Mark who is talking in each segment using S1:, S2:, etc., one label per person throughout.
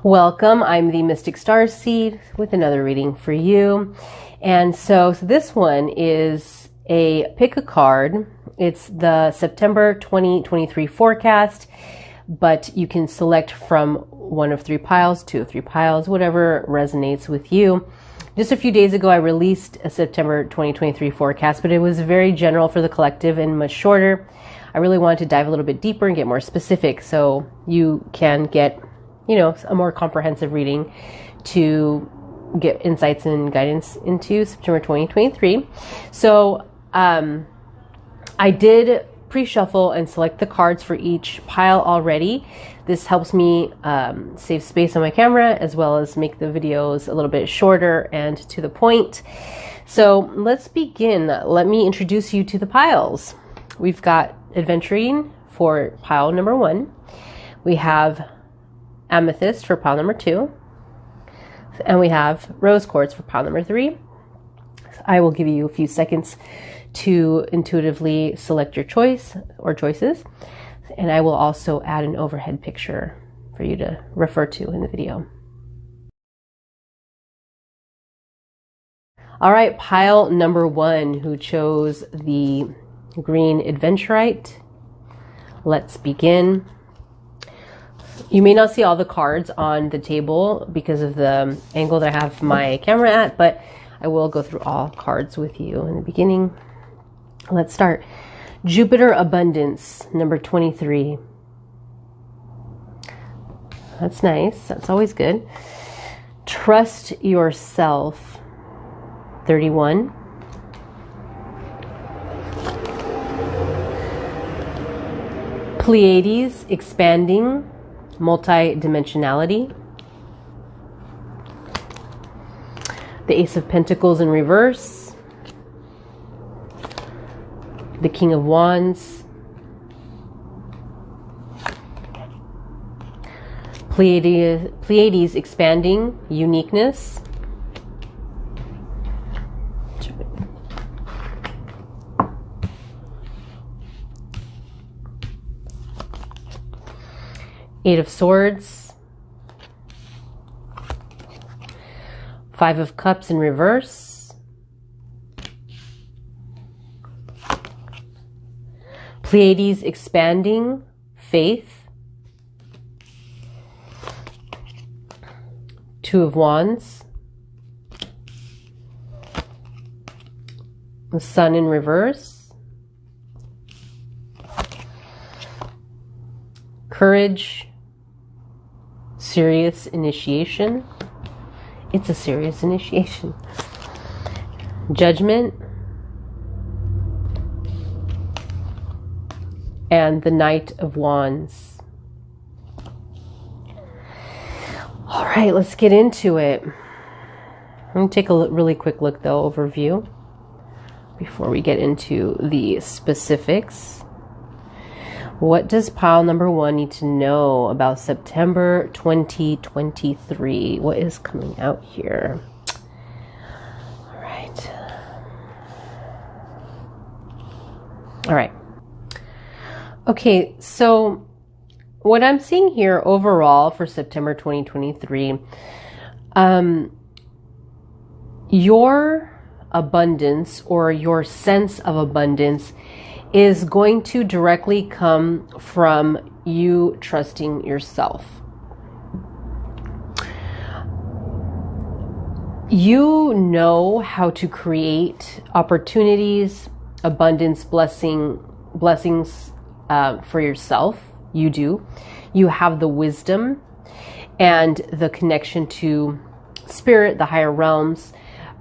S1: Welcome, I'm the Mystic Starseed with another reading for you. And so this one is a pick a card. It's the September 2023 forecast, but you can select from one of three piles, two of three piles, whatever resonates with you. Just a few days ago, I released a September 2023 forecast, but it was very general for the collective and much shorter. I really wanted to dive a little bit deeper and get more specific so you can get, a more comprehensive reading to get insights and guidance into September 2023. So I did pre-shuffle and select the cards for each pile already. This helps me save space on my camera as well as make the videos a little bit shorter and to the point. So let's begin. Let me introduce you to the piles. We've got Adventurine for pile number 1. We have Amethyst for pile number 2. And we have Rose Quartz for pile number 3. I will give you a few seconds to intuitively select your choice or choices. And I will also add an overhead picture for you to refer to in the video. All right, pile number 1, who chose the green Adventurite. Let's begin. You may not see all the cards on the table because of the angle that I have my camera at, but I will go through all cards with you in the beginning. Let's start. Jupiter Abundance, number 23. That's nice. That's always good. Trust Yourself, 31. Pleiades, Expanding, Multi-dimensionality. The Ace of Pentacles in reverse. The King of Wands. Pleiades, Expanding, Uniqueness. Eight of Swords. Five of Cups in reverse. Pleiades, Expanding, Faith. Two of Wands. The Sun in reverse. Courage. Serious initiation. It's a serious initiation. Judgment. And the Knight of Wands. All right, let's get into it. I'm going to take a really quick look, though, overview, before we get into the specifics. What does pile number 1 need to know about September 2023? What is coming out here? All right. All right. Okay, so what I'm seeing here overall for September 2023, your abundance or your sense of abundance is going to directly come from you trusting yourself. You know how to create opportunities, abundance, blessings for yourself. You do. You have the wisdom and the connection to spirit, the higher realms.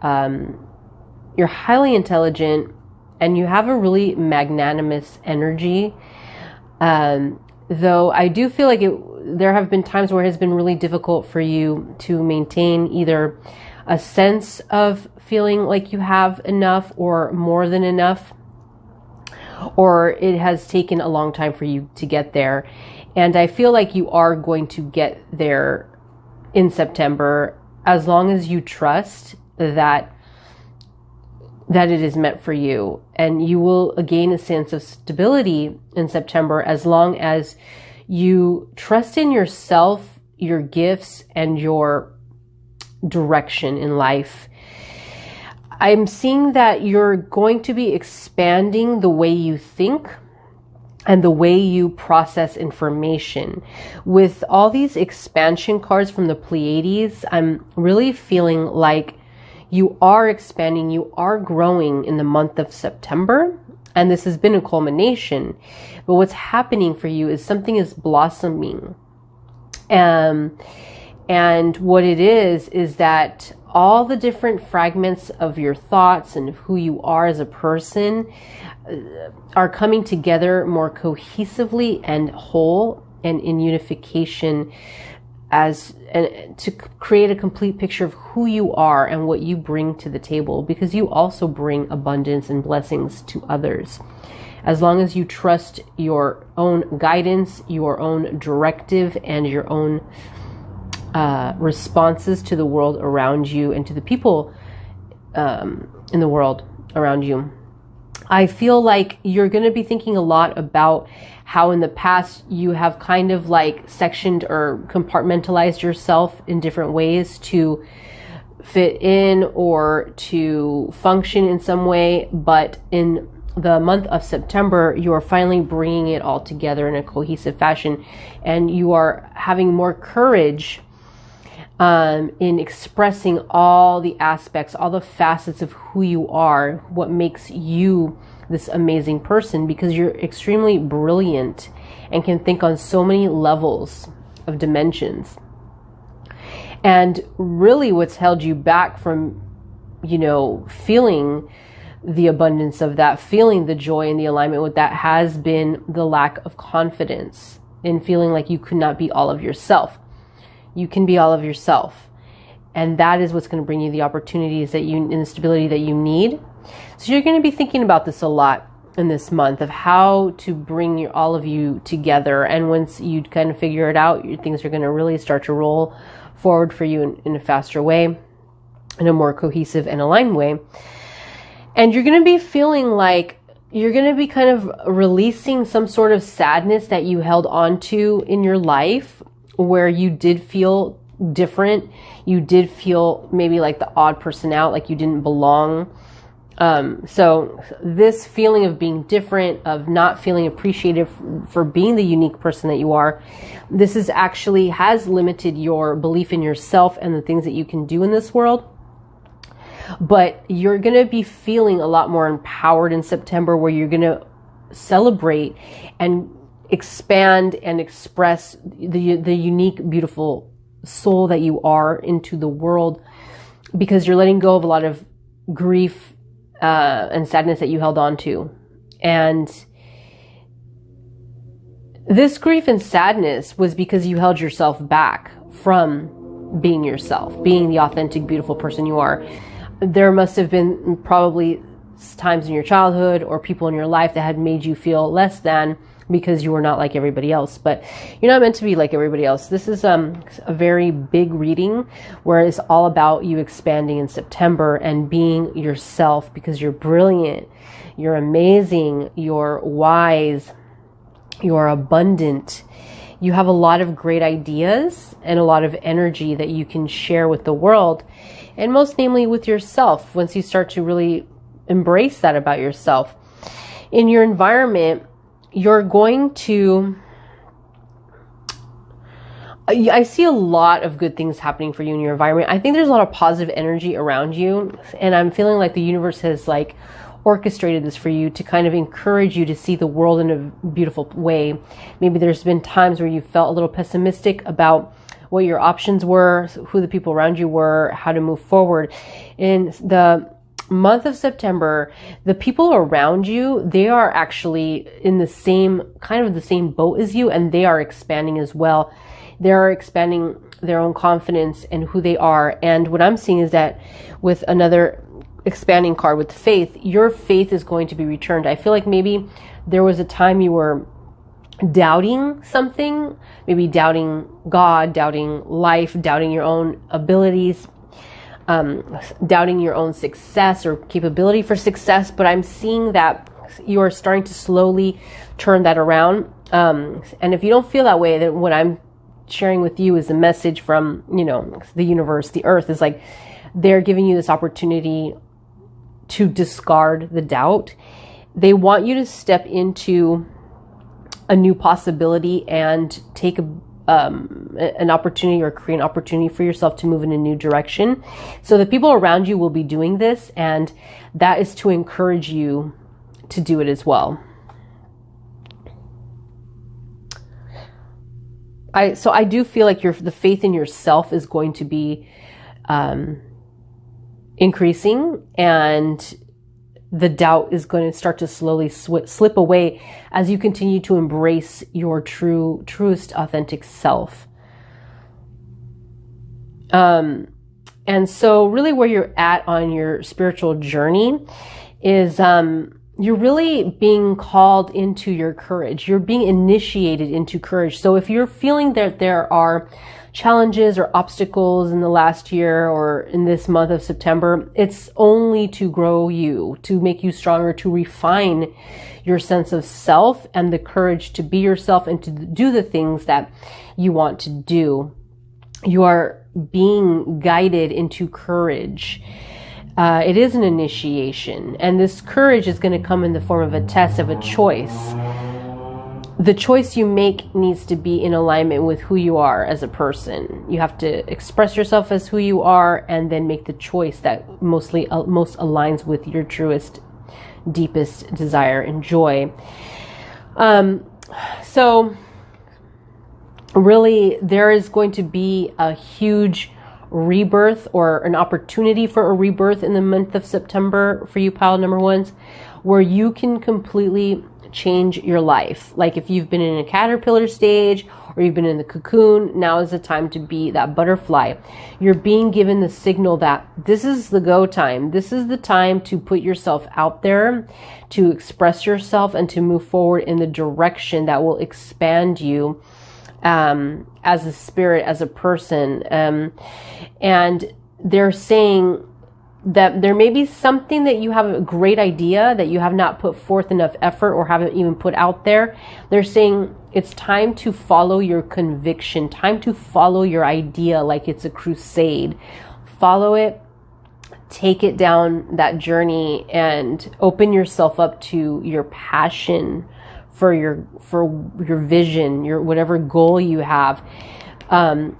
S1: You're highly intelligent. And you have a really magnanimous energy. Though I do feel like there have been times where it has been really difficult for you to maintain either a sense of feeling like you have enough or more than enough, or it has taken a long time for you to get there. And I feel like you are going to get there in September as long as you trust that it is meant for you. And you will gain a sense of stability in September as long as you trust in yourself, your gifts and your direction in life. I'm seeing that you're going to be expanding the way you think and the way you process information. With all these expansion cards from the Pleiades, I'm really feeling like you are expanding, you are growing in the month of September. And this has been a culmination. But what's happening for you is something is blossoming. And what it is that all the different fragments of your thoughts and who you are as a person are coming together more cohesively and whole and in unification and to create a complete picture of who you are and what you bring to the table, because you also bring abundance and blessings to others. As long as you trust your own guidance, your own directive, and your own responses to the world around you and to the people in the world around you. I feel like you're going to be thinking a lot about how in the past you have kind of like sectioned or compartmentalized yourself in different ways to fit in or to function in some way. But in the month of September, you are finally bringing it all together in a cohesive fashion, and you are having more courage in expressing all the aspects, all the facets of who you are, what makes you this amazing person, because you're extremely brilliant and can think on so many levels of dimensions. And really what's held you back from, feeling the abundance of that, feeling the joy and the alignment with that, has been the lack of confidence in feeling like you could not be all of yourself. You can be all of yourself. And that is what's going to bring you the opportunities and the stability that you need. So you're going to be thinking about this a lot in this month of how to bring all of you together. And once you kind of figure it out, things are going to really start to roll forward for you in a faster way, in a more cohesive and aligned way. And you're going to be feeling like you're going to be kind of releasing some sort of sadness that you held on to in your life, where you did feel different. You did feel maybe like the odd person out, like you didn't belong. So this feeling of being different, of not feeling appreciated for being the unique person that you are, this is actually has limited your belief in yourself and the things that you can do in this world. But you're going to be feeling a lot more empowered in September, where you're going to celebrate and expand and express the unique, beautiful soul that you are into the world, because you're letting go of a lot of grief and sadness that you held on to. And this grief and sadness was because you held yourself back from being yourself, being the authentic, beautiful person you are. There must have been probably times in your childhood or people in your life that had made you feel less than, because you were not like everybody else. But you're not meant to be like everybody else. This is a very big reading where it's all about you expanding in September and being yourself, because you're brilliant, you're amazing, you're wise, you're abundant. You have a lot of great ideas and a lot of energy that you can share with the world, and most namely with yourself, once you start to really embrace that about yourself. In your environment, you're going to, I see a lot of good things happening for you in your environment. I think there's a lot of positive energy around you, and I'm feeling like the universe has orchestrated this for you to kind of encourage you to see the world in a beautiful way. Maybe there's been times where you felt a little pessimistic about what your options were, who the people around you were, how to move forward. In the month of September, the people around you, they are actually in the same boat as you, and they are expanding as well. They're expanding their own confidence and who they are. And what I'm seeing is that with another expanding card with faith, your faith is going to be returned. I feel like maybe there was a time you were doubting something, maybe doubting God, doubting life, doubting your own abilities, doubting your own success or capability for success. But I'm seeing that you are starting to slowly turn that around. And if you don't feel that way, then what I'm sharing with you is a message from, you know, the universe, the earth, is like they're giving you this opportunity to discard the doubt. They want you to step into a new possibility and take an opportunity, or create an opportunity for yourself to move in a new direction. So the people around you will be doing this, and that is to encourage you to do it as well. So I do feel like the faith in yourself is going to be increasing, and the doubt is going to start to slowly slip away as you continue to embrace your truest, authentic self. And so really where you're at on your spiritual journey is you're really being called into your courage. You're being initiated into courage. So if you're feeling that there are challenges or obstacles in the last year or in this month of September, it's only to grow you, to make you stronger, to refine your sense of self and the courage to be yourself and to do the things that you want to do. You are being guided into courage. It is an initiation, and this courage is going to come in the form of a test, of a choice. The choice you make needs to be in alignment with who you are as a person. You have to express yourself as who you are, and then make the choice that most aligns with your truest, deepest desire and joy. So really, there is going to be a huge rebirth, or an opportunity for a rebirth in the month of September for you pile number ones, where you can completely change your life. Like if you've been in a caterpillar stage or you've been in the cocoon, now is the time to be that butterfly. You're being given the signal that this is the go time. This is the time to put yourself out there, to express yourself, and to move forward in the direction that will expand you as a spirit, as a person. And they're saying that there may be something that you have a great idea that you have not put forth enough effort or haven't even put out there. They're saying it's time to follow your conviction, time to follow your idea like it's a crusade. Follow it, take it down that journey, and open yourself up to your passion for your vision, your whatever goal you have.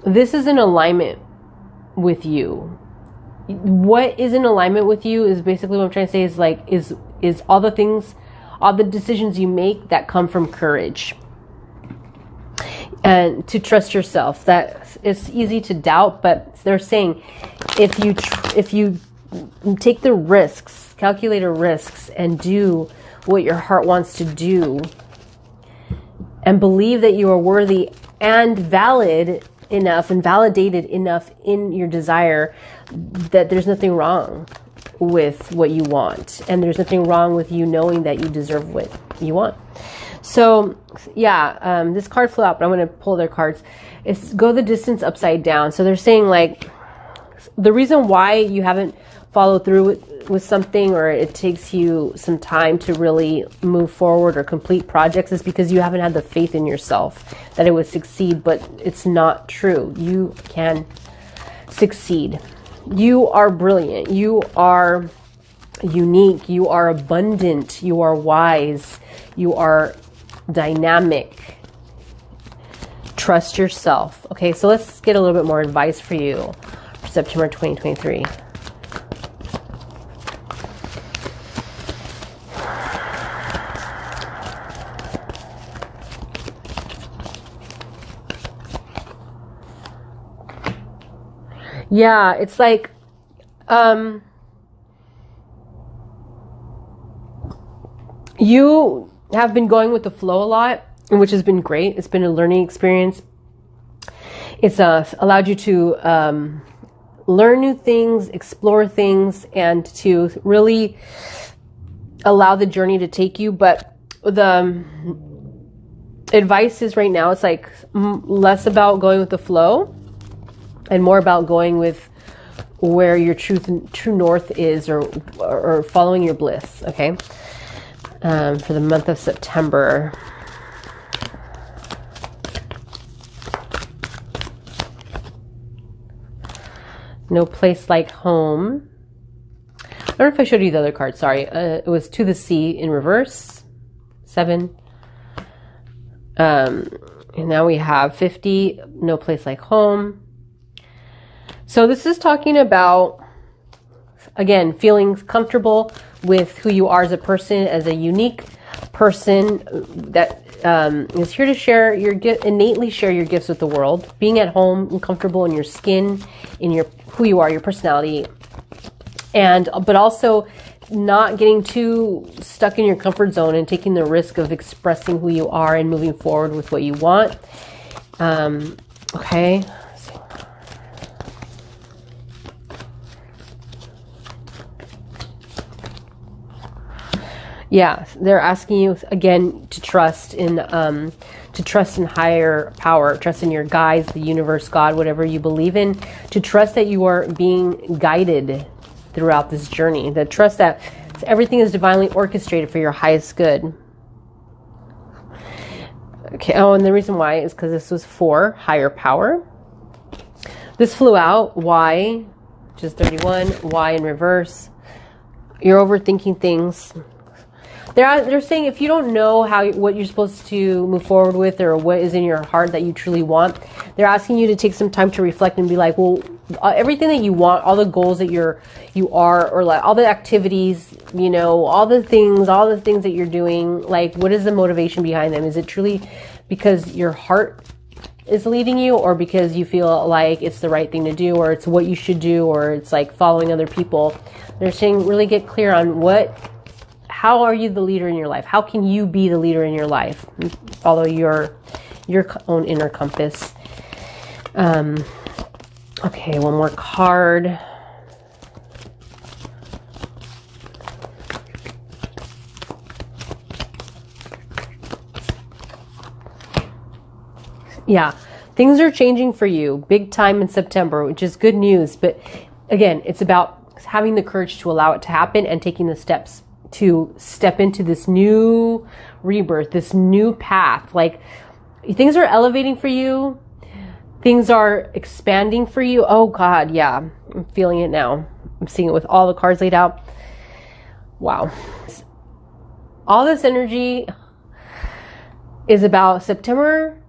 S1: This is in alignment with you. What is in alignment with you is basically what I'm trying to say is all the things, all the decisions you make that come from courage, and to trust yourself. That it's easy to doubt, but they're saying if you take the risks, calculated risks, and do what your heart wants to do, and believe that you are worthy and valid enough and validated enough in your desire, that there's nothing wrong with what you want, and there's nothing wrong with you knowing that you deserve what you want. So yeah, this card flew out, but I'm going to pull their cards. It's go the distance upside down. So they're saying like the reason why you haven't followed through with something, or it takes you some time to really move forward or complete projects, is because you haven't had the faith in yourself that it would succeed. But it's not true. You can succeed. You are brilliant. You are unique. You are abundant. You are wise. You are dynamic. Trust yourself. Okay, so let's get a little bit more advice for you for September 2023. Yeah, it's like, you have been going with the flow a lot, which has been great. It's been a learning experience. It's allowed you to learn new things, explore things, and to really allow the journey to take you. But the advice is right now, it's like less about going with the flow and more about going with where your true north is, or following your bliss. Okay, for the month of September. No place like home. I don't know if I showed you the other card. Sorry. It was to the sea in reverse. 7. And now we have 50. No place like home. So this is talking about, again, feeling comfortable with who you are as a person, as a unique person that is here to share your innately share your gifts with the world, being at home and comfortable in your skin, in your who you are, your personality, but also not getting too stuck in your comfort zone and taking the risk of expressing who you are and moving forward with what you want. Okay. Yeah, they're asking you again to trust in higher power, trust in your guides, the universe, God, whatever you believe in, to trust that you are being guided throughout this journey, that trust that everything is divinely orchestrated for your highest good. Okay, oh, and the reason why is because this was for higher power. This flew out, Y, which is 31, Y in reverse. You're overthinking things. They're saying if you don't know what you're supposed to move forward with or what is in your heart that you truly want, they're asking you to take some time to reflect and be like, well, everything that you want, all the goals that you are, or like all the activities, you know, all the things that you're doing, like what is the motivation behind them? Is it truly because your heart is leading you, or because you feel like it's the right thing to do, or it's what you should do, or it's like following other people? They're saying really get clear on how are you the leader in your life? How can you be the leader in your life? Follow your own inner compass. Okay, one more card. Yeah, things are changing for you big time in September, which is good news. But again, it's about having the courage to allow it to happen and taking the steps to step into this new rebirth, this new path. Like things are elevating for you. Things are expanding for you. Oh God, yeah. I'm feeling it now. I'm seeing it with all the cards laid out. Wow. All this energy is about September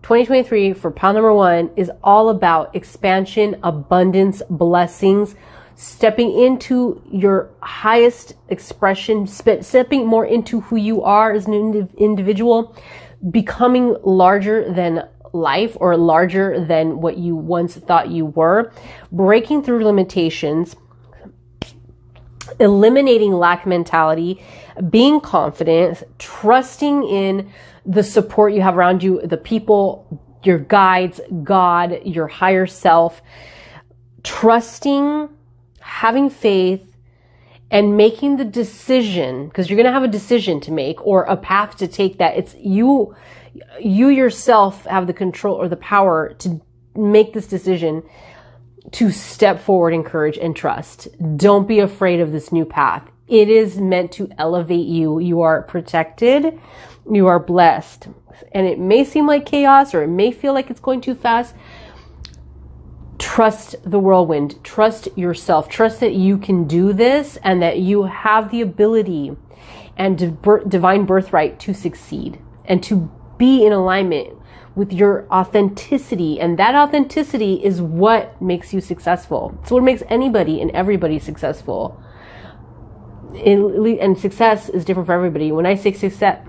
S1: 2023 for pile number 1 is all about expansion, abundance, blessings, stepping into your highest expression, stepping more into who you are as an individual, becoming larger than life or larger than what you once thought you were, breaking through limitations, eliminating lack mentality, being confident, trusting in the support you have around you, the people, your guides, God, your higher self, trusting, having faith, and making the decision, because you're going to have a decision to make or a path to take, that it's you yourself have the control or the power to make this decision to step forward in courage and trust. Don't be afraid of this new path. It is meant to elevate you. You are protected. You are blessed. And it may seem like chaos, or it may feel like it's going too fast. Trust the whirlwind. Trust yourself. Trust that you can do this and that you have the ability and divine birthright to succeed and to be in alignment with your authenticity. And that authenticity is what makes you successful. It's what makes anybody and everybody successful. And success is different for everybody. When I say success,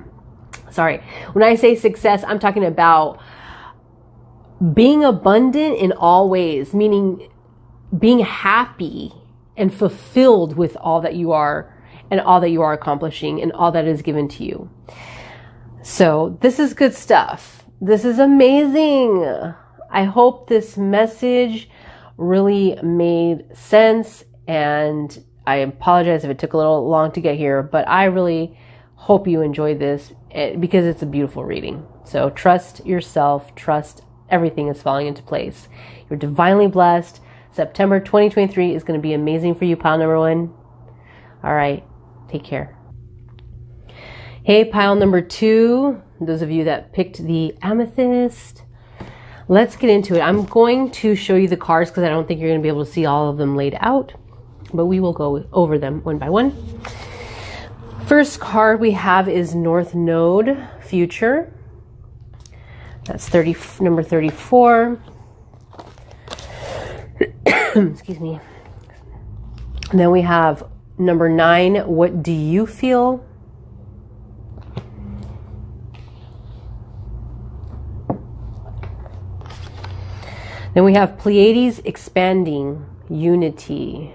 S1: I'm talking about being abundant in all ways, meaning being happy and fulfilled with all that you are and all that you are accomplishing and all that is given to you. So this is good stuff. This is amazing. I hope this message really made sense, and I apologize if it took a little long to get here, but I really hope you enjoyed this because it's a beautiful reading. So trust yourself, trust everything is falling into place. You're divinely blessed. September 2023 is going to be amazing for you, pile number 1. All right, take care. Hey, pile number 2, those of you that picked the amethyst, let's get into it. I'm going to show you the cards because I don't think you're going to be able to see all of them laid out, but we will go over them one by one. First card we have is North Node, Future. That's number 34. Excuse me. And then we have number 9, What Do You Feel? Then we have Pleiades, Expanding, Unity.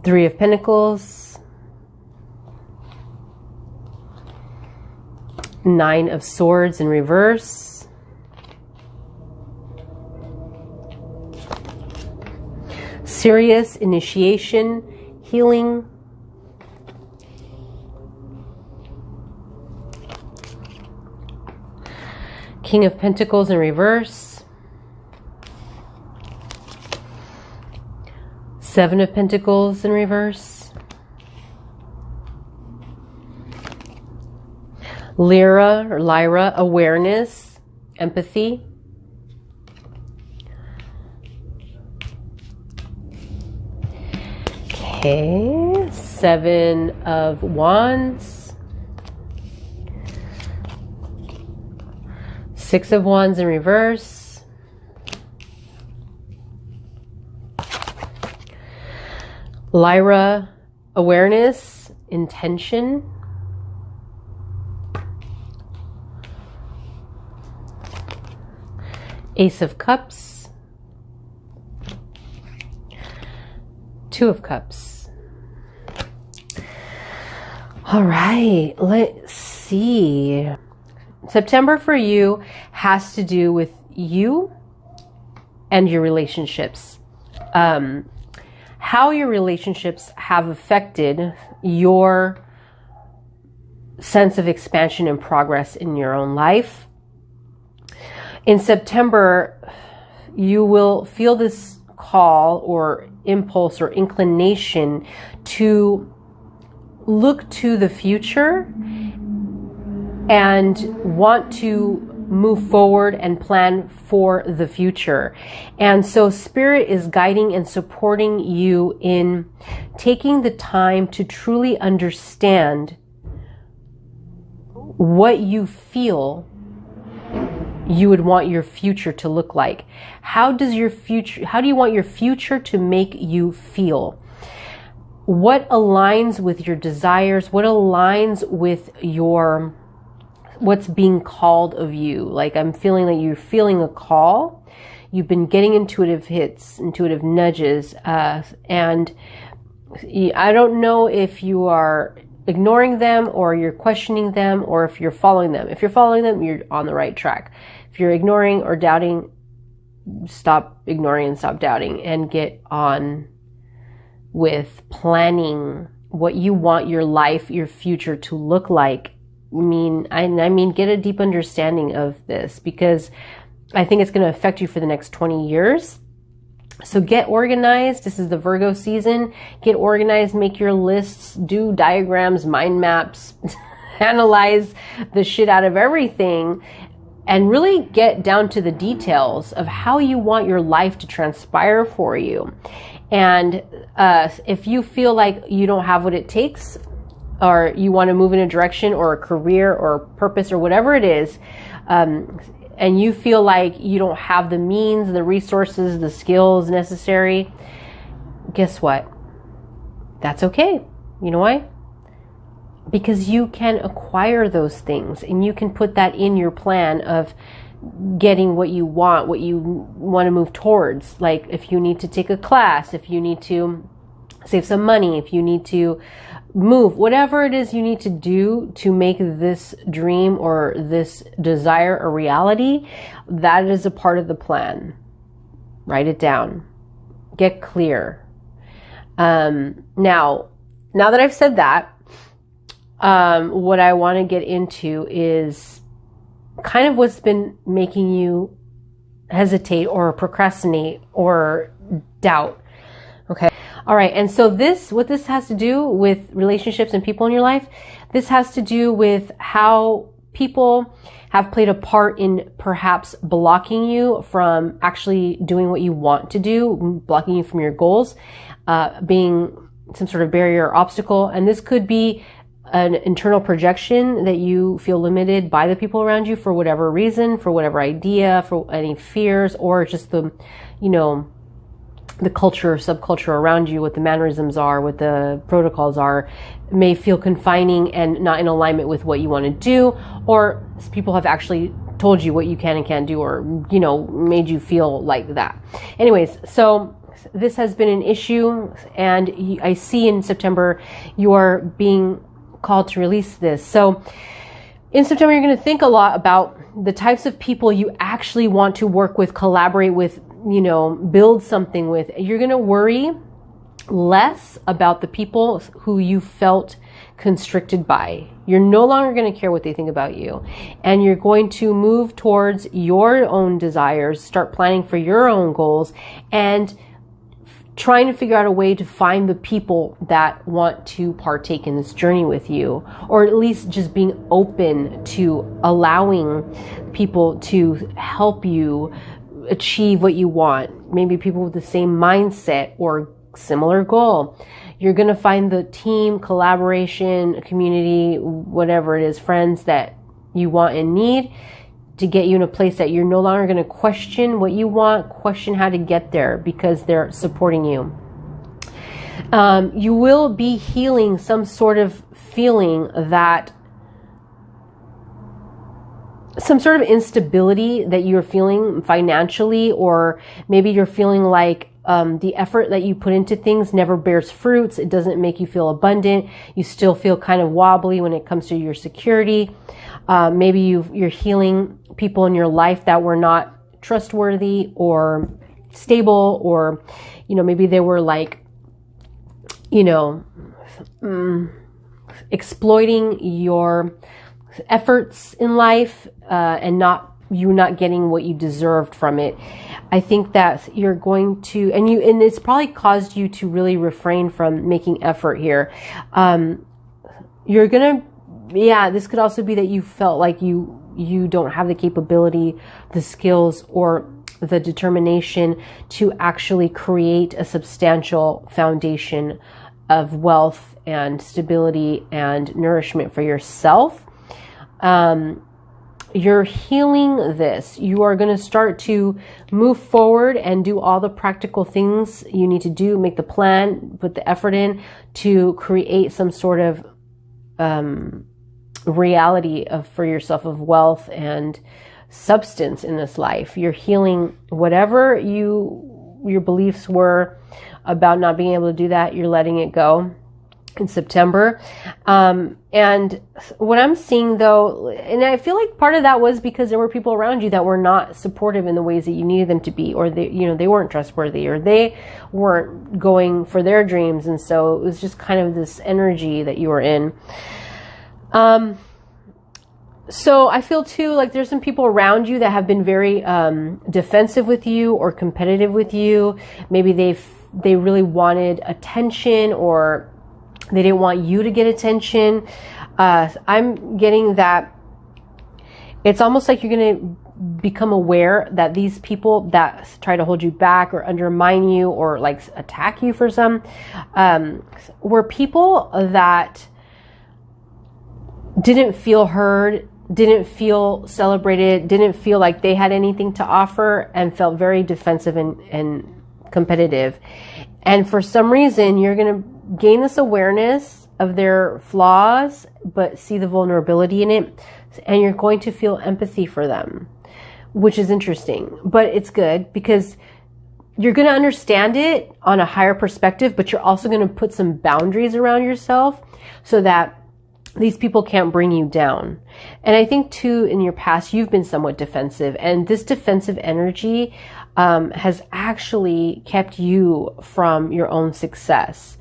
S1: Three of Pentacles, 9 of Swords in reverse, Serious, Initiation, Healing, King of Pentacles in reverse, 7 of Pentacles in reverse, Lyra, Awareness, Empathy, okay, 7 of Wands, 6 of Wands in reverse, Lyra, Awareness, Intention, Ace of Cups, 2 of Cups. All right, let's see. September for you has to do with you and your relationships. How your relationships have affected your sense of expansion and progress in your own life. In September, you will feel this call or impulse or inclination to look to the future and want to move forward and plan for the future. And so Spirit is guiding and supporting you in taking the time to truly understand what you feel you would want your future to look like. How do you want your future to make you feel? What aligns with your desires? What aligns with what's being called of you? Like, I'm feeling that you're feeling a call. You've been getting intuitive hits, intuitive nudges, and I don't know if you are ignoring them or you're questioning them or if you're following them. If you're following them, you're on the right track. If you're ignoring or doubting, stop ignoring and stop doubting and get on with planning what you want your life, your future to look like. I mean, get a deep understanding of this, because I think it's going to affect you for the next 20 years. So get organized. This is the Virgo season. Get organized, make your lists, do diagrams, mind maps, analyze the shit out of everything, and really get down to the details of how you want your life to transpire for you. And if you feel like you don't have what it takes, or you want to move in a direction or a career or purpose or whatever it is, and you feel like you don't have the means, the resources, the skills necessary, guess what? That's okay. You know why? Because you can acquire those things, and you can put that in your plan of getting what you want to move towards. Like, if you need to take a class, if you need to save some money, if you need to move, whatever it is you need to do to make this dream or this desire a reality, that is a part of the plan. Write it down. Get clear. Now that I've said that, what I want to get into is kind of what's been making you hesitate or procrastinate or doubt. Okay. All right. And so what this has to do with relationships and people in your life, this has to do with how people have played a part in perhaps blocking you from actually doing what you want to do, blocking you from your goals, being some sort of barrier or obstacle. And this could be an internal projection that you feel limited by the people around you for whatever reason, for whatever idea, for any fears, or just the, the culture, subculture around you, what the mannerisms are, what the protocols are, may feel confining and not in alignment with what you want to do, or people have actually told you what you can and can't do, or, made you feel like that. Anyways, so this has been an issue, and I see in September you are being called to release this. So in September, you're going to think a lot about the types of people you actually want to work with, collaborate with, build something with. You're going to worry less about the people who you felt constricted by. You're no longer going to care what they think about you. And you're going to move towards your own desires, start planning for your own goals, and trying to figure out a way to find the people that want to partake in this journey with you, or at least just being open to allowing people to help you achieve what you want. Maybe people with the same mindset or similar goal. You're going to find the team, collaboration, community, whatever it is, friends that you want and need, to get you in a place that you're no longer going to question what you want, question how to get there, because they're supporting you. You will be healing some sort of feeling that, some sort of instability that you're feeling financially, or maybe you're feeling like the effort that you put into things never bears fruits. It doesn't make you feel abundant. You still feel kind of wobbly when it comes to your security. Maybe you're healing people in your life that were not trustworthy or stable, or, maybe they were like, exploiting your efforts in life, and you not getting what you deserved from it. I think that you're going to, and it's probably caused you to really refrain from making effort here. You're gonna, this could also be that you felt like you don't have the capability, the skills, or the determination to actually create a substantial foundation of wealth and stability and nourishment for yourself. You're healing this. You are going to start to move forward and do all the practical things you need to do, make the plan, put the effort in to create some sort of reality for yourself of wealth and substance in this life. You're healing whatever your beliefs were about not being able to do that. You're letting it go in September. And what I'm seeing though, and I feel like part of that was because there were people around you that were not supportive in the ways that you needed them to be, or they weren't trustworthy, or they weren't going for their dreams. And so it was just kind of this energy that you were in. So I feel too like there's some people around you that have been very defensive with you or competitive with you. Maybe they really wanted attention, or they didn't want you to get attention. I'm getting that it's almost like you're going to become aware that these people that try to hold you back or undermine you or like attack you for some, were people that didn't feel heard, didn't feel celebrated, didn't feel like they had anything to offer, and felt very defensive and competitive. And for some reason, you're going to gain this awareness of their flaws, but see the vulnerability in it. And you're going to feel empathy for them, which is interesting, but it's good because you're going to understand it on a higher perspective, but you're also going to put some boundaries around yourself so that these people can't bring you down. And I think too, in your past, you've been somewhat defensive, and this defensive energy has actually kept you from your own success.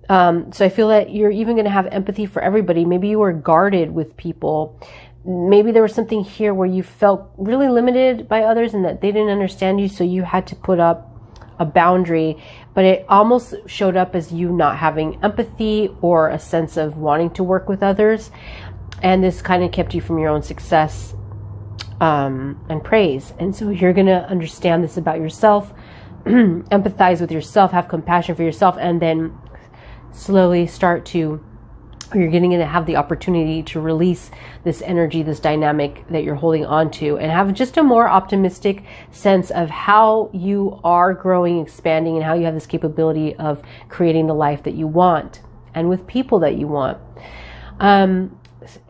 S1: So I feel that you're even going to have empathy for everybody. Maybe you were guarded with people. Maybe there was something here where you felt really limited by others and that they didn't understand you, so you had to put up a boundary. but it almost showed up as you not having empathy or a sense of wanting to work with others. And this kind of kept you from your own success and praise. And so you're going to understand this about yourself, empathize with yourself, have compassion for yourself, and then slowly start to, you're going to have the opportunity to release this energy, this dynamic that you're holding on to, and have just a more optimistic sense of how you are growing, expanding, and how you have this capability of creating the life that you want and with people that you want.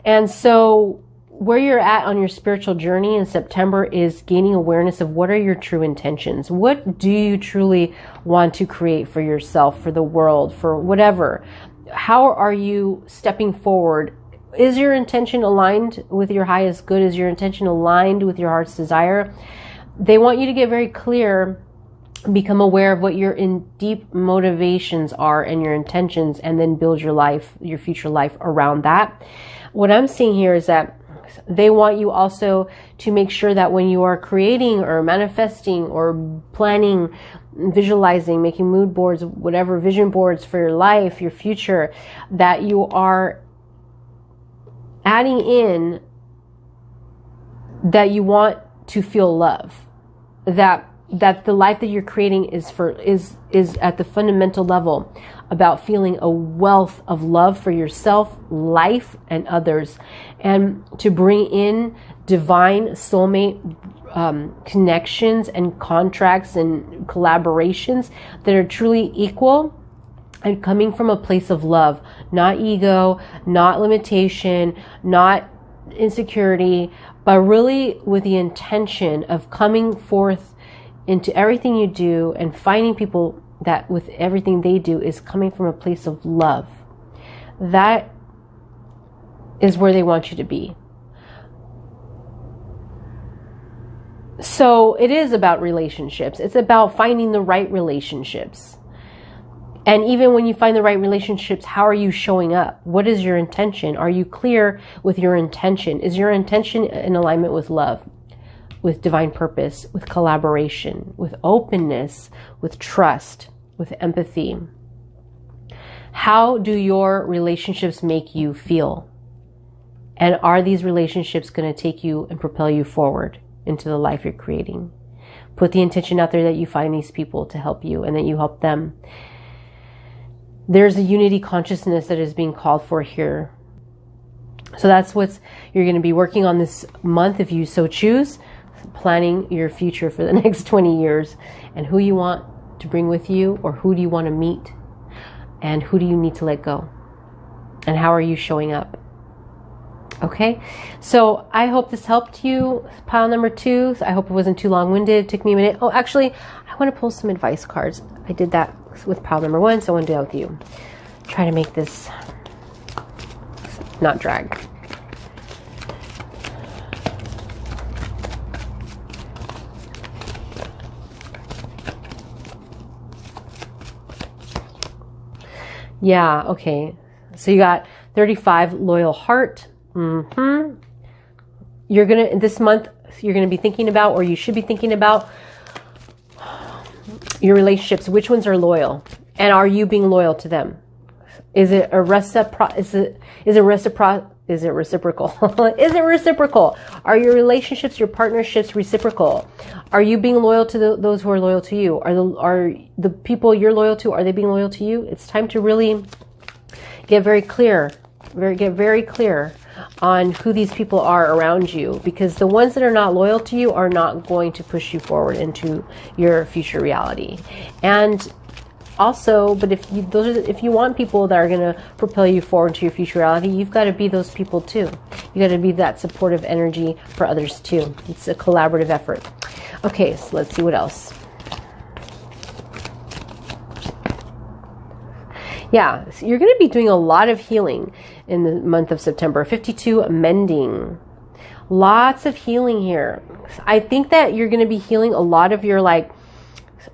S1: And so where you're at on your spiritual journey in September is gaining awareness of what are your true intentions. What do you truly want to create for yourself, for the world, for whatever? How are you stepping forward? Is your intention aligned with your highest good? Is your intention aligned with your heart's desire? They want you to get very clear, become aware of what your deep motivations are and your intentions, and then build your life, your future life around that. What I'm seeing here is that they want you also to make sure that when you are creating or manifesting or planning, visualizing, making mood boards, whatever, vision boards for your life, your future, that you are adding in that you want to feel love, that the life that you're creating is at the fundamental level about feeling a wealth of love for yourself, life, and others, and to bring in divine soulmate connections and contracts and collaborations that are truly equal and coming from a place of love, not ego, not limitation, not insecurity, but really with the intention of coming forth into everything you do and finding people that with everything they do is coming from a place of love. That is where they want you to be. So it is about relationships. It's about finding the right relationships. And even when you find the right relationships, how are you showing up? What is your intention? Are you clear with your intention? Is your intention in alignment with love, with divine purpose, with collaboration, with openness, with trust, with empathy? How do your relationships make you feel? And are these relationships going to take you and propel you forward into the life you're creating? Put the intention out there that you find these people to help you and that you help them. There's a unity consciousness that is being called for here. So that's what you're going to be working on this month if you so choose, planning your future for the next 20 years and who you want to bring with you, or who do you want to meet, and who do you need to let go, and how are you showing up? Okay, so I hope this helped you. Pile number 2. I hope it wasn't too long-winded. It took me a minute. Oh, actually, I want to pull some advice cards. I did that with pile number 1, so I want to do that with you. Try to make this not drag. Yeah, okay. So you got 35, loyal heart. You're gonna, this month, you're gonna be thinking about, or you should be thinking about, your relationships. Which ones are loyal, and are you being loyal to them? Is it a reciprocal? Is it reciprocal? Is it reciprocal? Are your relationships, your partnerships reciprocal? Are you being loyal to those who are loyal to you? Are the people you're loyal to, are they being loyal to you? It's time to really get very clear on who these people are around you, because the ones that are not loyal to you are not going to push you forward into your future reality. And also, but if you want people that are going to propel you forward into your future reality, you've got to be those people too. You got to be that supportive energy for others too. It's a collaborative effort. Okay, so let's see what else. Yeah, so you're going to be doing a lot of healing in the month of September. 52, mending. Lots of healing here. I think that you're going to be healing a lot of your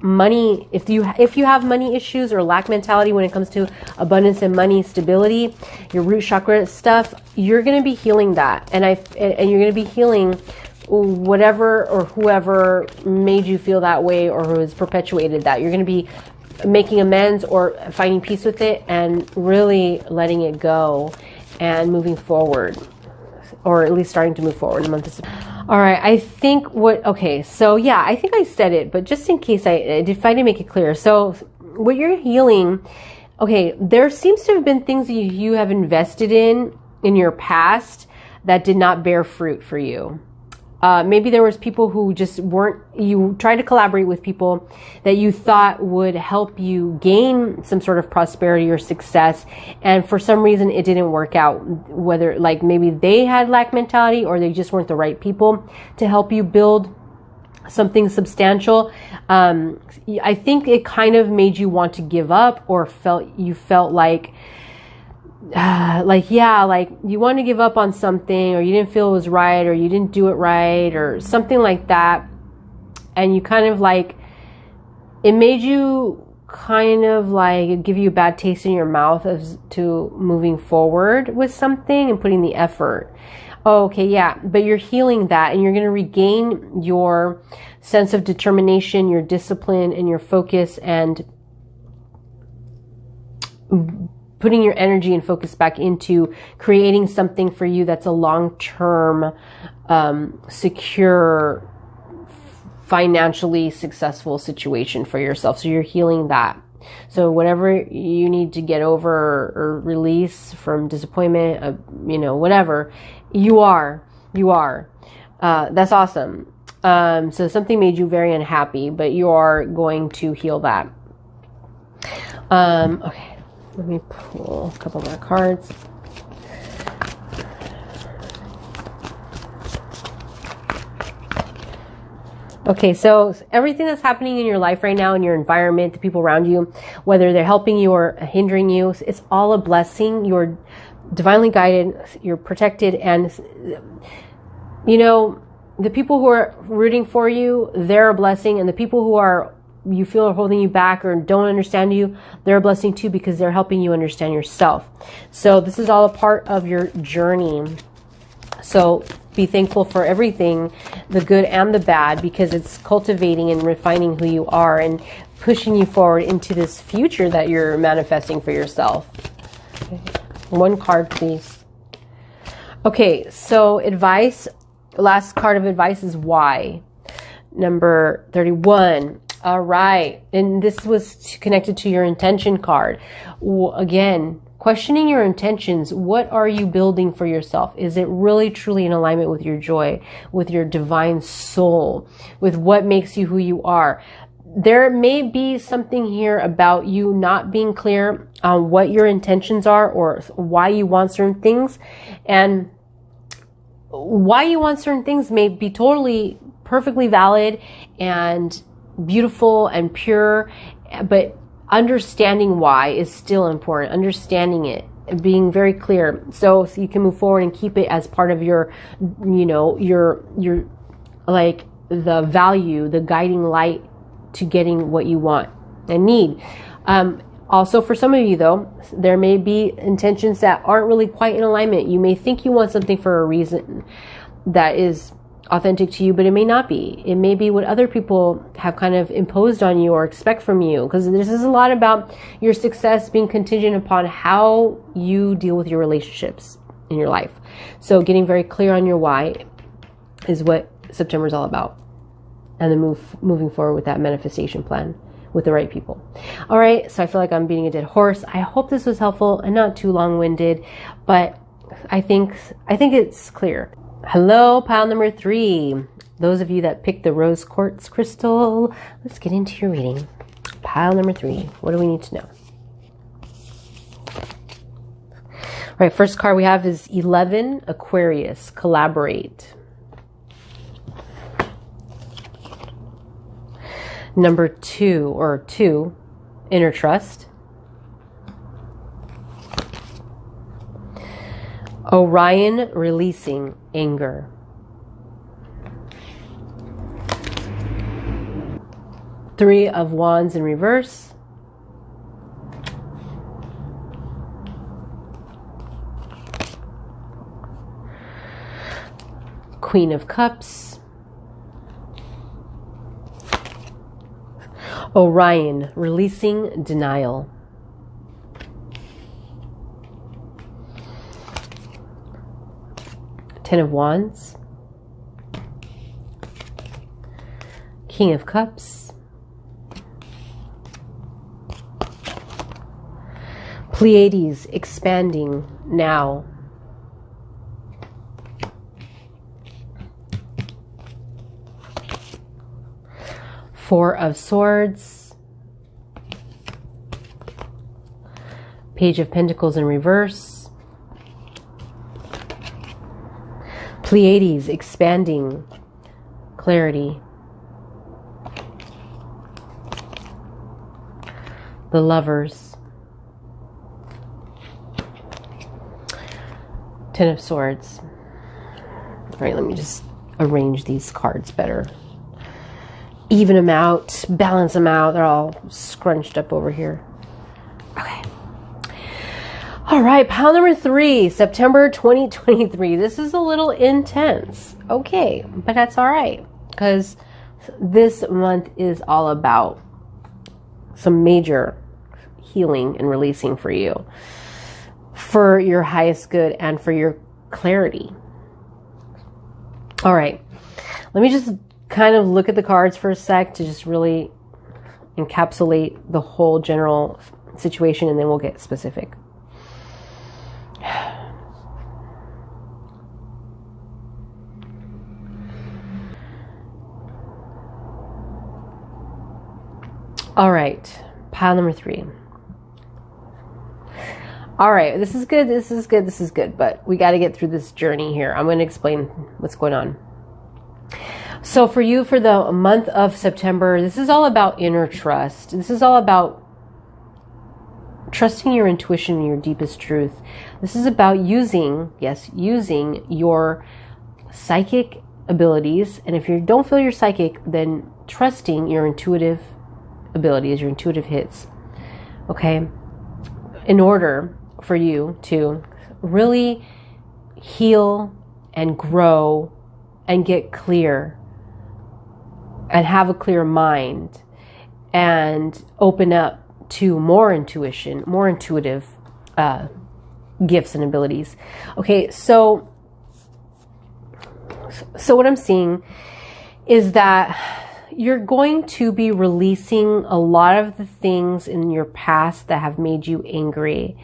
S1: money. If you have money issues or lack mentality when it comes to abundance and money stability, your root chakra stuff, you're going to be healing that. And you're going to be healing whatever or whoever made you feel that way or who has perpetuated that. You're going to be making amends or finding peace with it and really letting it go and moving forward, or at least starting to move forward in the month of September. All right, I think okay, so yeah, I think I said it, but just in case if I didn't make it clear. So what you're healing, okay, there seems to have been things that you have invested in your past that did not bear fruit for you. Maybe there was people who just weren't, you tried to collaborate with people that you thought would help you gain some sort of prosperity or success. And for some reason it didn't work out, whether like maybe they had lack mentality or they just weren't the right people to help you build something substantial. I think it kind of made you want to give up, or you felt like you want to give up on something, or you didn't feel it was right, or you didn't do it right, or something like that. And you kind of like, it made you kind of like give you a bad taste in your mouth as to moving forward with something and putting the effort. Oh, okay, yeah, but you're healing that, and you're going to regain your sense of determination, your discipline, and your focus, and putting your energy and focus back into creating something for you that's a long-term, secure, financially successful situation for yourself. So you're healing that. So whatever you need to get over or release from disappointment, whatever, you are. That's awesome. So something made you very unhappy, but you are going to heal that. Okay. Let me pull a couple more cards. Okay, so everything that's happening in your life right now, in your environment, the people around you, whether they're helping you or hindering you, it's all a blessing. You're divinely guided, you're protected, and the people who are rooting for you, they're a blessing, and the people who you feel are holding you back or don't understand you, they're a blessing too, because they're helping you understand yourself. So this is all a part of your journey. So be thankful for everything, the good and the bad, because it's cultivating and refining who you are and pushing you forward into this future that you're manifesting for yourself. Okay. One card, please. Okay, so advice. Last card of advice is why. Number 31. All right. And this was connected to your intention card. Again, questioning your intentions. What are you building for yourself? Is it really truly in alignment with your joy, with your divine soul, with what makes you who you are? There may be something here about you not being clear on what your intentions are or why you want certain things. And why you want certain things may be totally perfectly valid and beautiful and pure, but understanding why is still important. Understanding it, being very clear, so you can move forward and keep it as part of your like the value, the guiding light to getting what you want and need. Also, for some of you though, there may be intentions that aren't really quite in alignment. You may think you want something for a reason that is authentic to you, but it may not be. It may be what other people have kind of imposed on you or expect from you, because this is a lot about your success being contingent upon how you deal with your relationships in your life. So getting very clear on your why is what September is all about, and then moving forward with that manifestation plan with the right people. All right, so I feel like I'm beating a dead horse. I hope this was helpful and not too long-winded, but I think it's clear. Hello, pile number 3. Those of you that picked the rose quartz crystal, let's get into your reading. Pile number 3. What do we need to know? All right, first card we have is 11, Aquarius, collaborate. Number 2, inner trust. Orion, releasing anger. Three of Wands in reverse. Queen of Cups. Orion, releasing denial. Ten of Wands. King of Cups. Pleiades, expanding now. Four of Swords. Page of Pentacles in reverse. Pleiades, expanding, clarity. The Lovers. Ten of Swords. All right, let me just arrange these cards better. Even them out, balance them out. They're all scrunched up over here. Okay. All right, pile number 3, September 2023. This is a little intense. Okay, but that's all right, because this month is all about some major healing and releasing for you, for your highest good and for your clarity. All right, let me just kind of look at the cards for a sec to just really encapsulate the whole general situation, and then we'll get specific. All right, pile number 3. All right, this is good, this is good, this is good, but we got to get through this journey here. I'm going to explain what's going on. So for you, for the month of September, this is all about inner trust. This is all about trusting your intuition and your deepest truth. This is about using, yes, using your psychic abilities. And if you don't feel you're psychic, then trusting your intuitive abilities, your intuitive hits. Okay? In order for you to really heal and grow and get clear and have a clear mind and open up to more intuition, more intuitive gifts and abilities. Okay, so what I'm seeing is that you're going to be releasing a lot of the things in your past that have made you angry.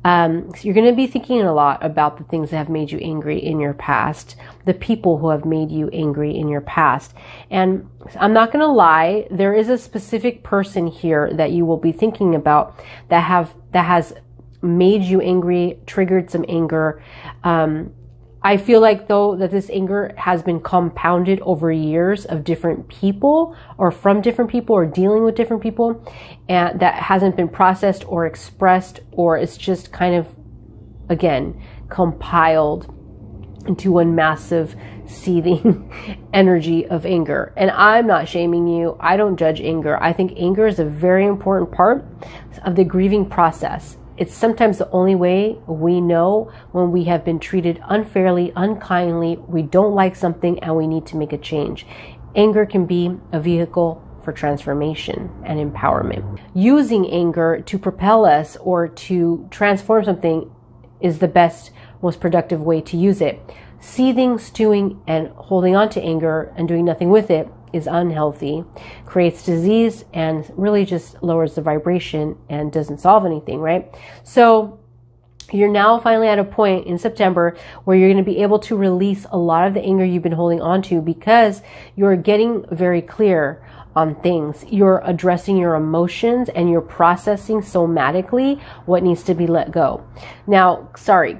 S1: So you're going to be thinking a lot about the things that have made you angry in your past, the people who have made you angry in your past. And I'm not going to lie, there is a specific person here that you will be thinking about that has made you angry, triggered some anger. I feel like, though, that this anger has been compounded over years of different people or from different people or dealing with different people, and that hasn't been processed or expressed, or it's just kind of, again, compiled into one massive seething energy of anger. And I'm not shaming you. I don't judge anger. I think anger is a very important part of the grieving process. It's sometimes the only way we know when we have been treated unfairly, unkindly, we don't like something, and we need to make a change. Anger can be a vehicle for transformation and empowerment. Using anger to propel us or to transform something is the best, most productive way to use it. Seething, stewing, and holding on to anger and doing nothing with it is unhealthy, creates disease, and really just lowers the vibration and doesn't solve anything, right? So you're now finally at a point in September where you're going to be able to release a lot of the anger you've been holding on to, because you're getting very clear on things. You're addressing your emotions and you're processing somatically what needs to be let go. Now,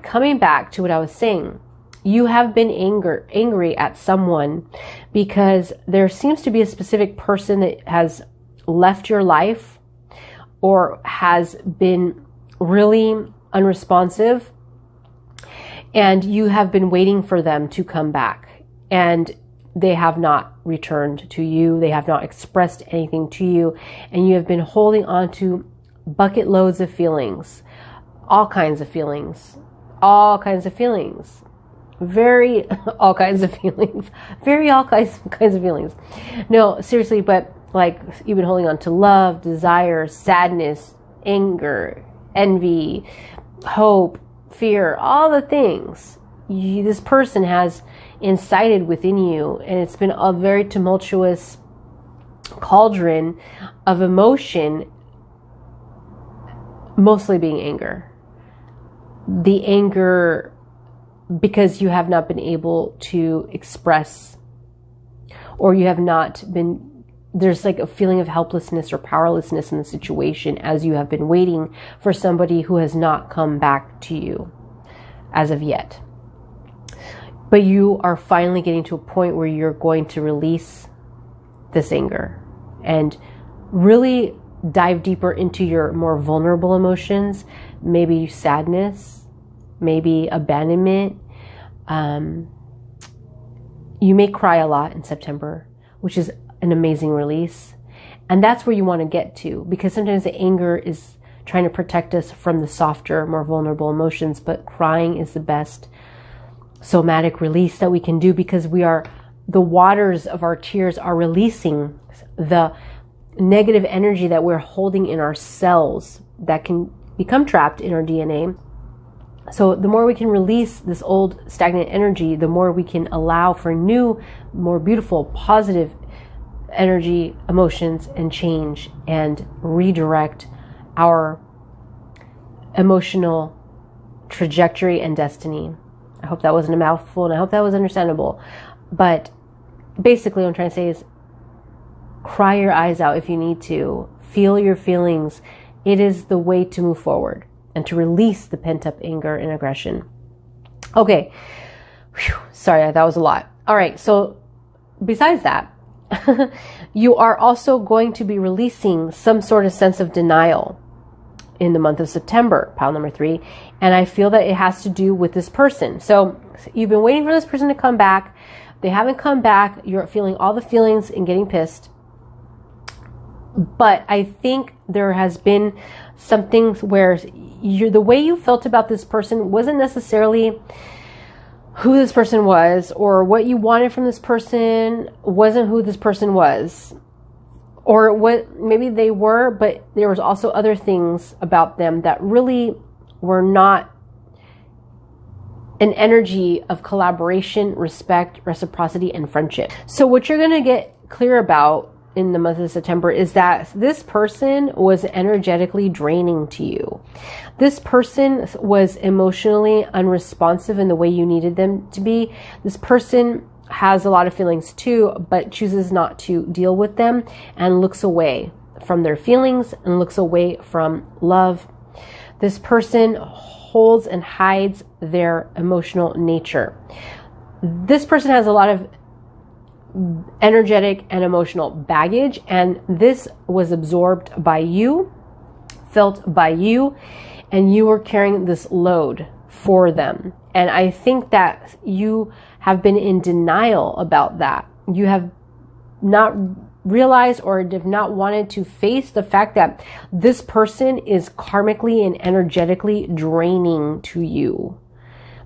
S1: coming back to what I was saying, you have been angry at someone because there seems to be a specific person that has left your life or has been really unresponsive, and you have been waiting for them to come back, and they have not returned to you. They have not expressed anything to you, and you have been holding on to bucket loads of feelings, all kinds of feelings, all kinds of feelings. Very all kinds of feelings. Very all kinds of feelings. No, seriously, but Like you've been holding on to love, desire, sadness, anger, envy, hope, fear, all the things this person has incited within you. And it's been a very tumultuous cauldron of emotion, mostly being anger. The anger because you have not been able to express, or you have not been, there's like a feeling of helplessness or powerlessness in the situation as you have been waiting for somebody who has not come back to you as of yet. But you are finally getting to a point where you're going to release this anger and really dive deeper into your more vulnerable emotions, maybe sadness, maybe abandonment. You may cry a lot in September, which is an amazing release. And that's where you want to get to, because sometimes the anger is trying to protect us from the softer, more vulnerable emotions, but crying is the best somatic release that we can do, because the waters of our tears are releasing the negative energy that we're holding in our cells that can become trapped in our DNA. So the more we can release this old stagnant energy, the more we can allow for new, more beautiful, positive energy, emotions, and change, and redirect our emotional trajectory and destiny. I hope that wasn't a mouthful, and I hope that was understandable. But basically what I'm trying to say is, cry your eyes out if you need to. Feel your feelings. It is the way to move forward and to release the pent-up anger and aggression. Okay. Whew. Sorry, that was a lot. All right. So besides that, you are also going to be releasing some sort of sense of denial in the month of September, pile number 3. And I feel that it has to do with this person. So you've been waiting for this person to come back. They haven't come back. You're feeling all the feelings and getting pissed. But I think there has been something where the way you felt about this person wasn't necessarily who this person was, or what you wanted from this person wasn't who this person was, or what maybe they were, but there was also other things about them that really were not an energy of collaboration, respect, reciprocity, and friendship. So what you're going to get clear about in the month of September is that this person was energetically draining to you. This person was emotionally unresponsive in the way you needed them to be. This person has a lot of feelings too, but chooses not to deal with them and looks away from their feelings and looks away from love. This person holds and hides their emotional nature. This person has a lot of energetic and emotional baggage, and this was absorbed by you, felt by you, and you were carrying this load for them. And I think that you have been in denial about that. You have not realized or have not wanted to face the fact that this person is karmically and energetically draining to you.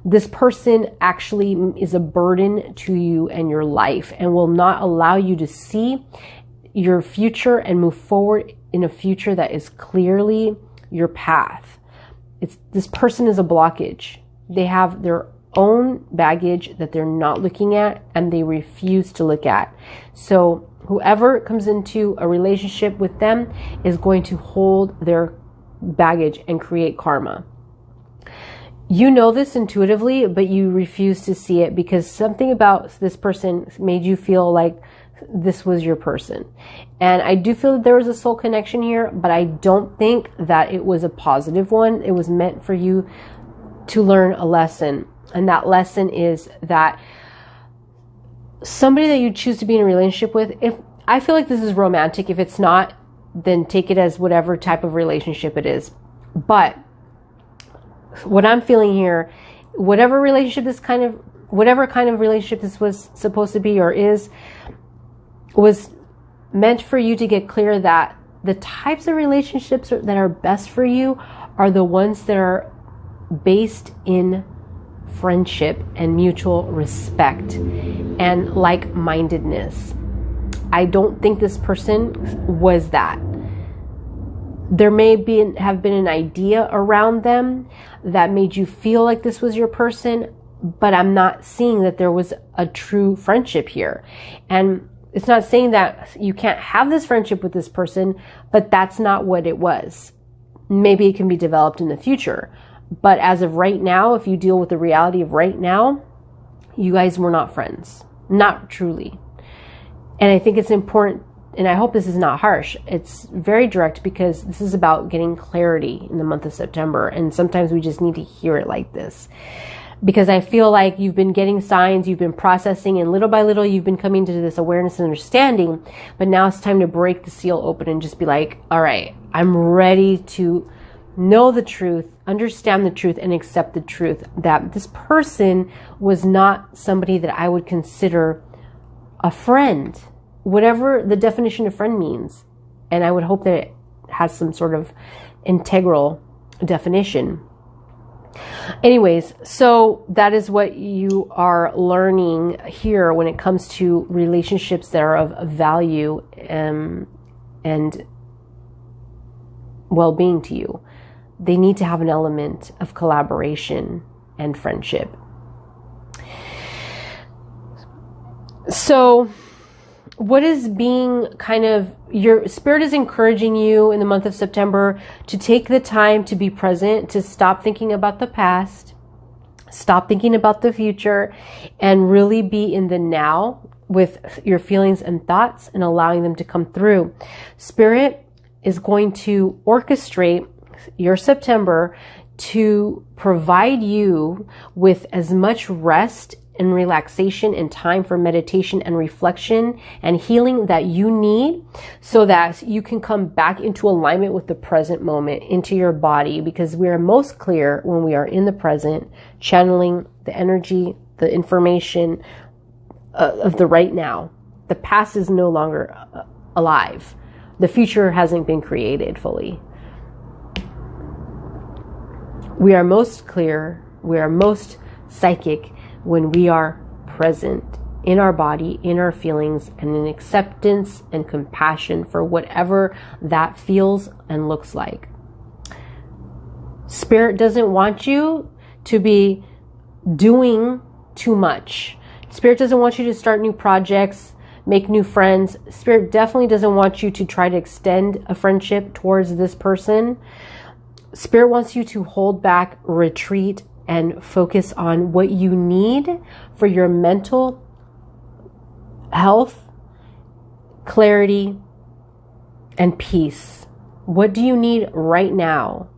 S1: This person actually is a burden to you and your life, and will not allow you to see your future and move forward in a future that is clearly your path. This person is a blockage. They have their own baggage that they're not looking at, and they refuse to look at. So whoever comes into a relationship with them is going to hold their baggage and create karma. You know this intuitively, but you refuse to see it because something about this person made you feel like this was your person. And I do feel that there was a soul connection here, but I don't think that it was a positive one. It was meant for you to learn a lesson. And that lesson is that somebody that you choose to be in a relationship with, if I feel like this is romantic, if it's not, then take it as whatever type of relationship it is. But what I'm feeling here, whatever kind of relationship this was supposed to be or is, was meant for you to get clear that the types of relationships that are best for you are the ones that are based in friendship and mutual respect and like-mindedness. I don't think this person was that. There may have been an idea around them that made you feel like this was your person, but I'm not seeing that there was a true friendship here. And it's not saying that you can't have this friendship with this person, but that's not what it was. Maybe it can be developed in the future. But as of right now, if you deal with the reality of right now, you guys were not friends. Not truly. And I think it's important, and I hope this is not harsh. It's very direct because this is about getting clarity in the month of September. And sometimes we just need to hear it like this. Because I feel like you've been getting signs, you've been processing, and little by little you've been coming to this awareness and understanding. But now it's time to break the seal open and just be like, all right, I'm ready to know the truth, understand the truth, and accept the truth that this person was not somebody that I would consider a friend, whatever the definition of friend means. And I would hope that it has some sort of integral definition. Anyways, so that is what you are learning here when it comes to relationships that are of value and well-being to you. They need to have an element of collaboration and friendship. So what is being your spirit is encouraging you in the month of September to take the time to be present, to stop thinking about the past, stop thinking about the future, and really be in the now with your feelings and thoughts and allowing them to come through. Spirit is going to orchestrate your September to provide you with as much rest and relaxation and time for meditation and reflection and healing that you need so that you can come back into alignment with the present moment, into your body, because we are most clear when we are in the present, channeling the energy, the information of the right now. The past is no longer alive. The future hasn't been created fully. We are most clear, we are most psychic when we are present in our body, in our feelings, and in acceptance and compassion for whatever that feels and looks like. Spirit doesn't want you to be doing too much. Spirit doesn't want you to start new projects, make new friends. Spirit definitely doesn't want you to try to extend a friendship towards this person. Spirit wants you to hold back, retreat, and focus on what you need for your mental health, clarity, and peace. What do you need right now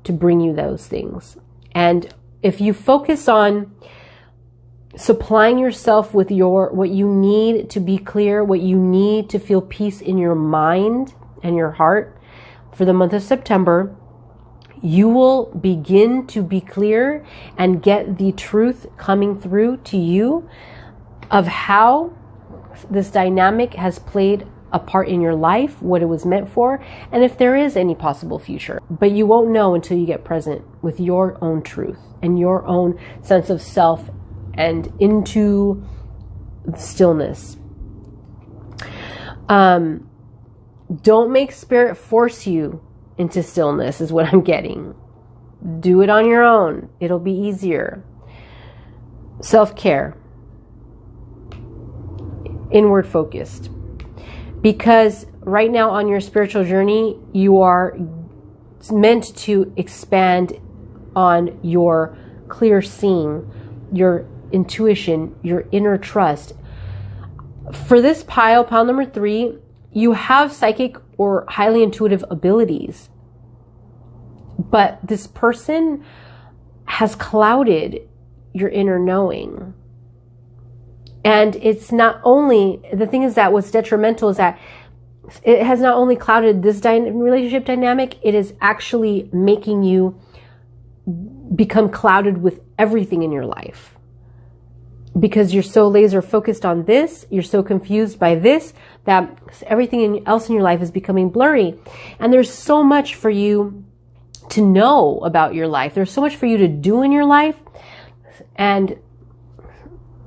S1: to bring you those things? And if you focus on supplying yourself with what you need to be clear, what you need to feel peace in your mind and your heart for the month of September, you will begin to be clear and get the truth coming through to you of how this dynamic has played a part in your life, what it was meant for, and if there is any possible future. But you won't know until you get present with your own truth and your own sense of self and into stillness. Don't make spirit force you into stillness is what I'm getting. Do it on your own. It'll be easier. Self-care. Inward focused. Because right now on your spiritual journey, you are meant to expand on your clear seeing, your intuition, your inner trust. For this pile number 3, you have psychic or highly intuitive abilities. But this person has clouded your inner knowing. And it's not only, the thing is that what's detrimental is that it has not only clouded this relationship dynamic, it is actually making you become clouded with everything in your life. Because you're so laser focused on this, you're so confused by this, that everything else in your life is becoming blurry. And there's so much for you to know about your life. There's so much for you to do in your life. And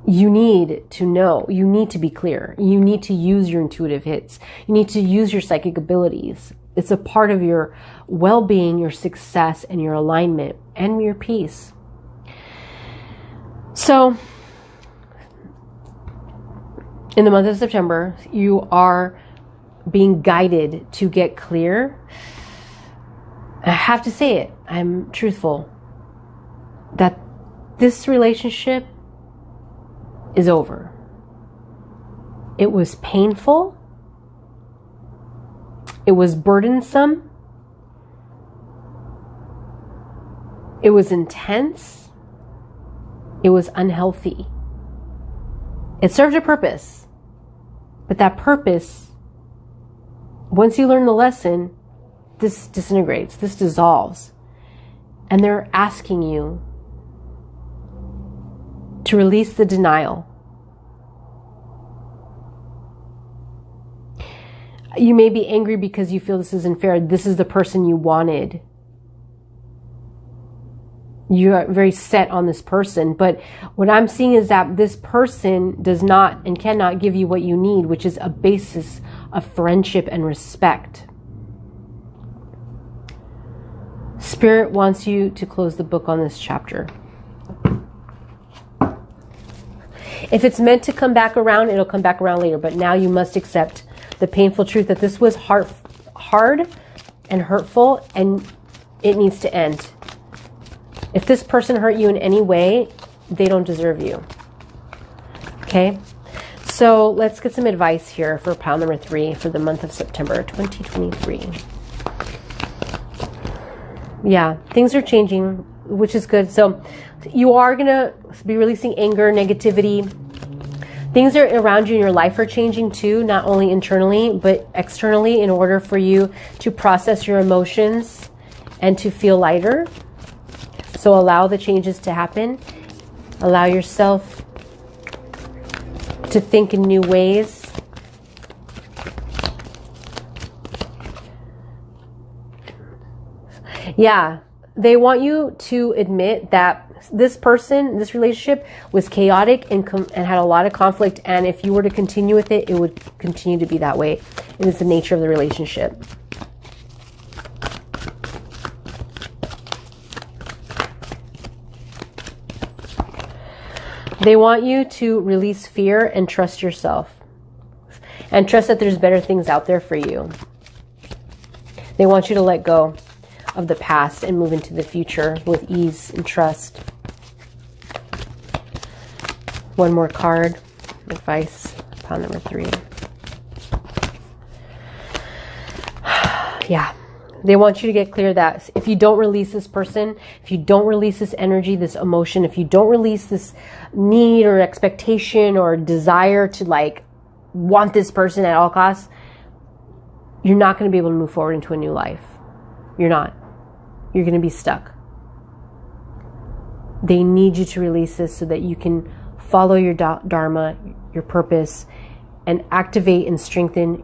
S1: You need to know. You need to be clear. You need to use your intuitive hits. You need to use your psychic abilities. It's a part of your well-being, your success, and your alignment, and your peace. So, in the month of September, you are being guided to get clear. I have to say it. I'm truthful. That this relationship is over. It was painful. It was burdensome. It was intense. It was unhealthy. It served a purpose. But that purpose, once you learn the lesson, this disintegrates, this dissolves. And they're asking you to release the denial. You may be angry because you feel this isn't fair. This is the person you wanted. You are very set on this person. But what I'm seeing is that this person does not and cannot give you what you need, which is a basis of friendship and respect. Spirit wants you to close the book on this chapter. If it's meant to come back around, it'll come back around later. But now you must accept the painful truth that this was hard and hurtful, and it needs to end. If this person hurt you in any way, they don't deserve you. Okay? So let's get some advice here for pile number 3 for the month of September 2023. Yeah, things are changing, which is good. So you are going to be releasing anger, negativity. Things are around you in your life are changing too, not only internally, but externally, in order for you to process your emotions and to feel lighter. So allow the changes to happen. Allow yourself to think in new ways. Yeah, they want you to admit that this person, this relationship was chaotic and had a lot of conflict. And if you were to continue with it, it would continue to be that way. It is the nature of the relationship. They want you to release fear and trust yourself. And trust that there's better things out there for you. They want you to let go of the past and move into the future with ease and trust. One more card. Advice. Pile number 3. Yeah. They want you to get clear that if you don't release this person, if you don't release this energy, this emotion, if you don't release this need or expectation or desire to like want this person at all costs, you're not going to be able to move forward into a new life. You're not. You're going to be stuck. They need you to release this so that you can follow your dharma, your purpose, and activate and strengthen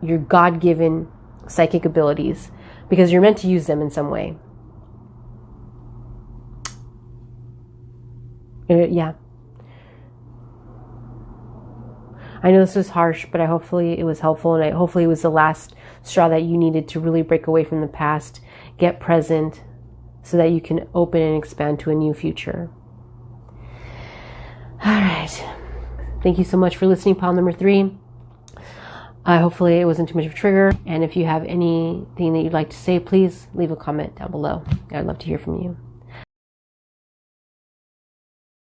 S1: your God-given psychic abilities, because you're meant to use them in some way. Yeah. I know this was harsh, but hopefully it was helpful, and hopefully it was the last straw that you needed to really break away from the past, get present, so that you can open and expand to a new future. All right. Thank you so much for listening, pile number 3. Hopefully it wasn't too much of a trigger. And if you have anything that you'd like to say, please leave a comment down below. I'd love to hear from you.